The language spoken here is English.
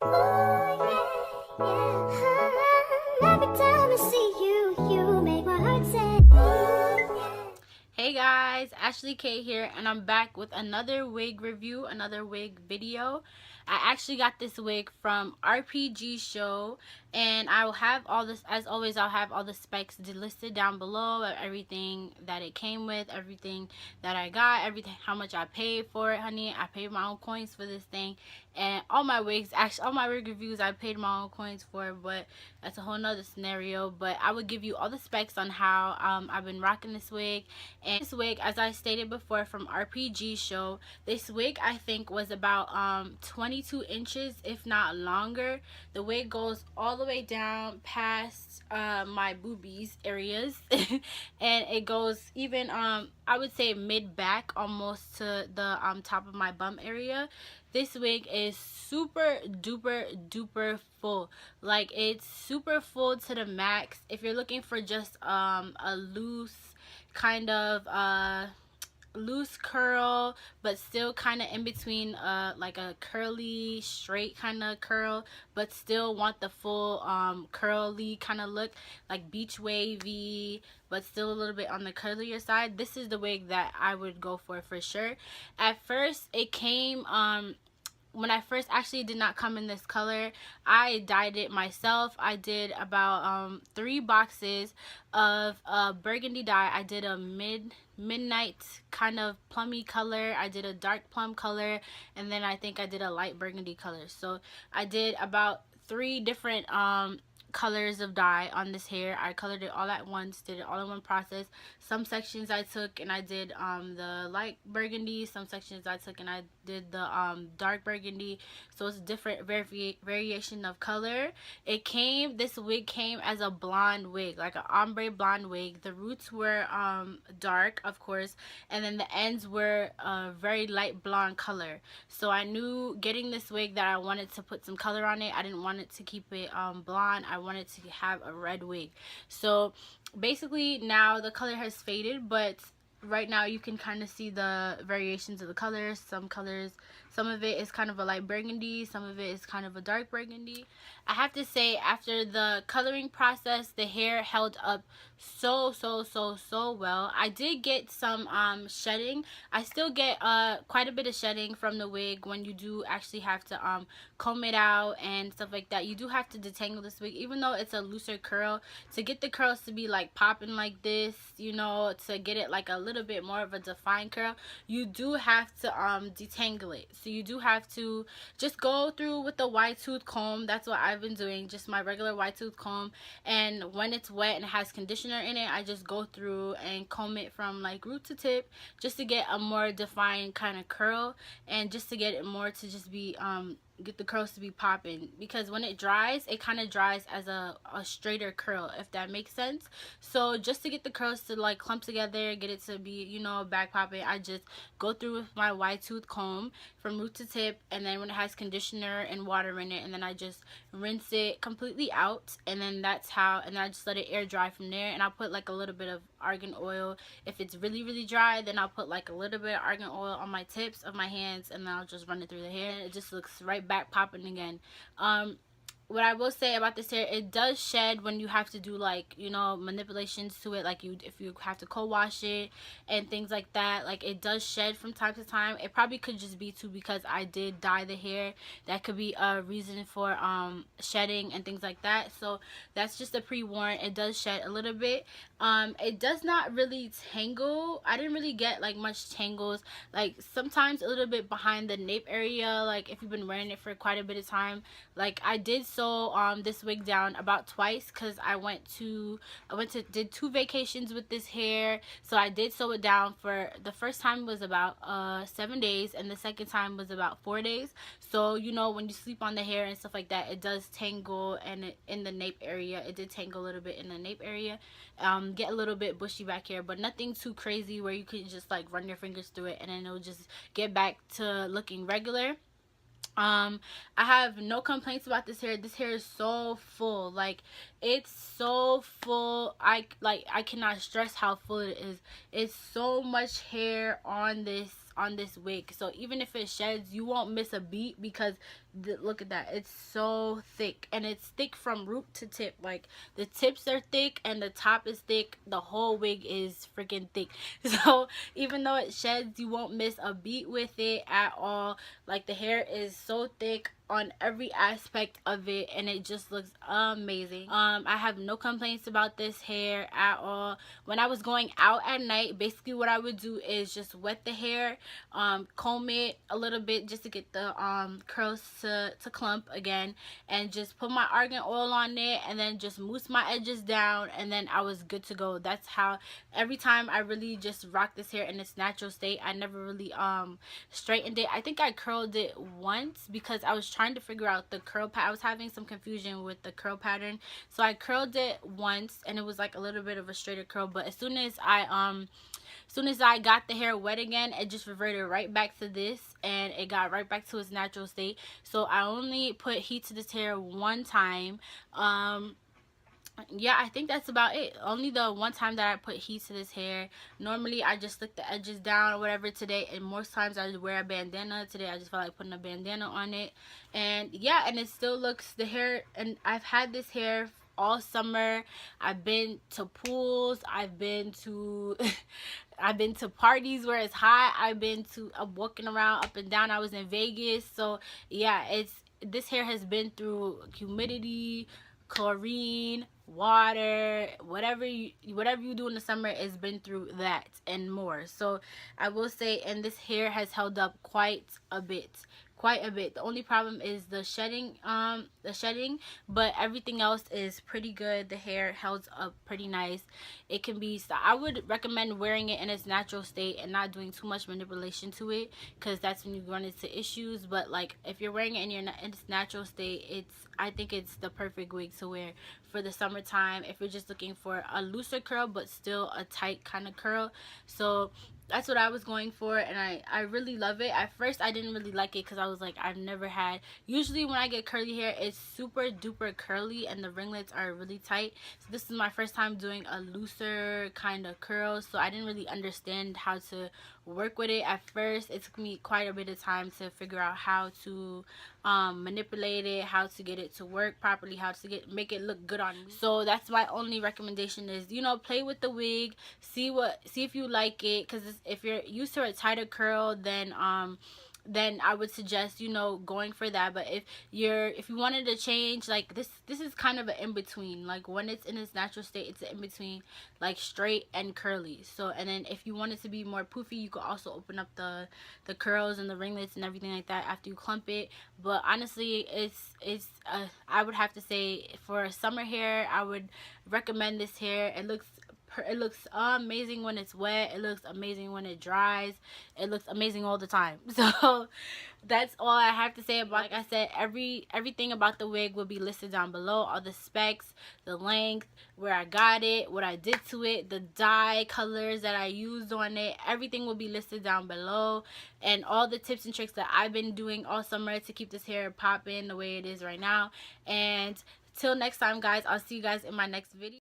Hey guys, Ashley K here, and I'm back with another wig review, another wig video. I actually got this wig from RpgShow, and I will have all this, as always, I'll have all the specs listed down below, everything that it came with, everything that I got, everything, how much I paid for it, honey. I paid my own coins for this thing, and all my wigs, actually all my wig reviews, I paid my own coins for, but that's a whole nother scenario. But I would give you all the specs on how I've been rocking this wig. And this wig, as I stated before, from RpgShow, this wig I think was about 22 inches, if not longer. The wig goes all the way down past my boobies areas and it goes even I would say mid back, almost to the top of my bum area. This wig is super duper full. Like, it's super full to the max. If you're looking for just a loose kind of loose curl, but still kind of in between like a curly straight kind of curl, but still want the full curly kind of look, like beach wavy, but still a little bit on the curlier side, this is the wig that I would go for sure. At first it came when I first actually did not come in this color, I dyed it myself. I did about 3 boxes of burgundy dye. I did a midnight kind of plummy color, I did a dark plum color, and then I think I did a light burgundy color. So I did about 3 different colors of dye on this hair. I colored it all at once, did it all in one process. Some sections I took and I did the light burgundy, some sections I took and I did the dark burgundy. So it's a different variation of color. This wig came as a blonde wig, like an ombre blonde wig. The roots were dark, of course, and then the ends were a very light blonde color. So I knew getting this wig that I wanted to put some color on it. I didn't want it to keep it blonde. I wanted to have a red wig. So basically now the color has faded, but right now you can kind of see the variations of the colors. Some of it is kind of a light burgundy, some of it is kind of a dark burgundy. I have to say, after the coloring process, the hair held up so well. I did get some shedding. I still get quite a bit of shedding from the wig when you do actually have to comb it out and stuff like that. You do have to detangle this wig, even though it's a looser curl. To get the curls to be like popping like this, you know, to get it like a little bit more of a defined curl, you do have to detangle it. So you do have to just go through with the wide tooth comb. That's what I've been doing, just my regular wide tooth comb. And when it's wet and it has conditioner in it, I just go through and comb it from like root to tip, just to get a more defined kind of curl, and just to get it more to just be get the curls to be popping, because when it dries, it kind of dries as a straighter curl, if that makes sense. So just to get the curls to like clump together, get it to be, you know, back popping, I just go through with my wide tooth comb from root to tip, and then when it has conditioner and water in it, and then I just rinse it completely out, and then that's how, and I just let it air dry from there. And I'll put like a little bit of argan oil. If it's really dry, then I'll put like a little bit of argan oil on my tips of my hands, and then I'll just run it through the hair, and it just looks right back popping again. What I will say about this hair, it does shed when you have to do, like, you know, manipulations to it, like if you have to co-wash it and things like that. Like, it does shed from time to time. It probably could just be too because I did dye the hair. That could be a reason for shedding and things like that. So that's just a pre-warn. It does shed a little bit. It does not really tangle. I didn't really get like much tangles. Like, sometimes a little bit behind the nape area, like if you've been wearing it for quite a bit of time. Like, I did sew this wig down about twice, because I did 2 vacations with this hair. So I did sew it down. For the first time was about 7 days, and the second time was about 4 days. So, you know, when you sleep on the hair and stuff like that, it does tangle, and in the nape area, it did tangle a little bit in the nape area. Get a little bit bushy back here, but nothing too crazy where you can just like run your fingers through it and then it'll just get back to looking regular. I have no complaints about this hair. This hair is so full. Like, it's so full. I cannot stress how full it is. It's so much hair on this wig. So even if it sheds, you won't miss a beat, because Look at that, it's so thick, and it's thick from root to tip. Like, the tips are thick and the top is thick. The whole wig is freaking thick. So even though it sheds, you won't miss a beat with it at all. Like, the hair is so thick on every aspect of it, and it just looks amazing. I have no complaints about this hair at all. When I was going out at night, basically what I would do is just wet the hair, comb it a little bit just to get the curls to clump again, and just put my argan oil on it, and then just mousse my edges down, and then I was good to go. That's how every time I really just rock this hair in its natural state. I never really straightened it. I think I curled it once because I was trying to figure out the curl pattern. I was having some confusion with the curl pattern, so I curled it once and it was like a little bit of a straighter curl. But as soon as I got the hair wet again, it just reverted right back to this, and it got right back to its natural state. So I only put heat to this hair one time. Yeah, I think that's about it. Only the one time that I put heat to this hair. Normally I just slick the edges down or whatever today, and most times I wear a bandana. Today I just felt like putting a bandana on it. And yeah, and it still looks, the hair, and I've had this hair all summer. I've been to pools, I've been to I've been to parties where it's hot. I'm walking around up and down. I was in Vegas. So yeah, this hair has been through humidity, chlorine, water, whatever you do in the summer has been through that and more. So I will say, and this hair has held up quite a bit. The only problem is the shedding, but everything else is pretty good. The hair held up pretty nice. It can be, so I would recommend wearing it in its natural state and not doing too much manipulation to it, because that's when you run into issues. But like, if you're wearing it in its natural state, I think it's the perfect wig to wear for the summertime if you're just looking for a looser curl but still a tight kind of curl. So that's what I was going for, and I really love it. At first I didn't really like it because I was like, I've never had, usually when I get curly hair it's super duper curly and the ringlets are really tight. So this is my first time doing a looser kind of curl, so I didn't really understand how to work with it at first. It took me quite a bit of time to figure out how to manipulate it, how to get it to work properly, how to make it look good on me. So that's my only recommendation is, you know, play with the wig, see if you like it, because if you're used to a tighter curl, then I would suggest, you know, going for that. But if you wanted to change, like, this is kind of an in-between. Like, when it's in its natural state, it's an in-between, like straight and curly. So, and then if you want it to be more poofy, you could also open up the curls and the ringlets and everything like that after you clump it. But honestly, I would have to say, for summer hair, I would recommend this hair. It looks amazing when it's wet. It looks amazing when it dries. It looks amazing all the time. So that's all I have to say about it. Like I said, everything about the wig will be listed down below. All the specs, the length, where I got it, what I did to it, the dye colors that I used on it, everything will be listed down below. And all the tips and tricks that I've been doing all summer to keep this hair popping the way it is right now. And till next time, guys, I'll see you guys in my next video.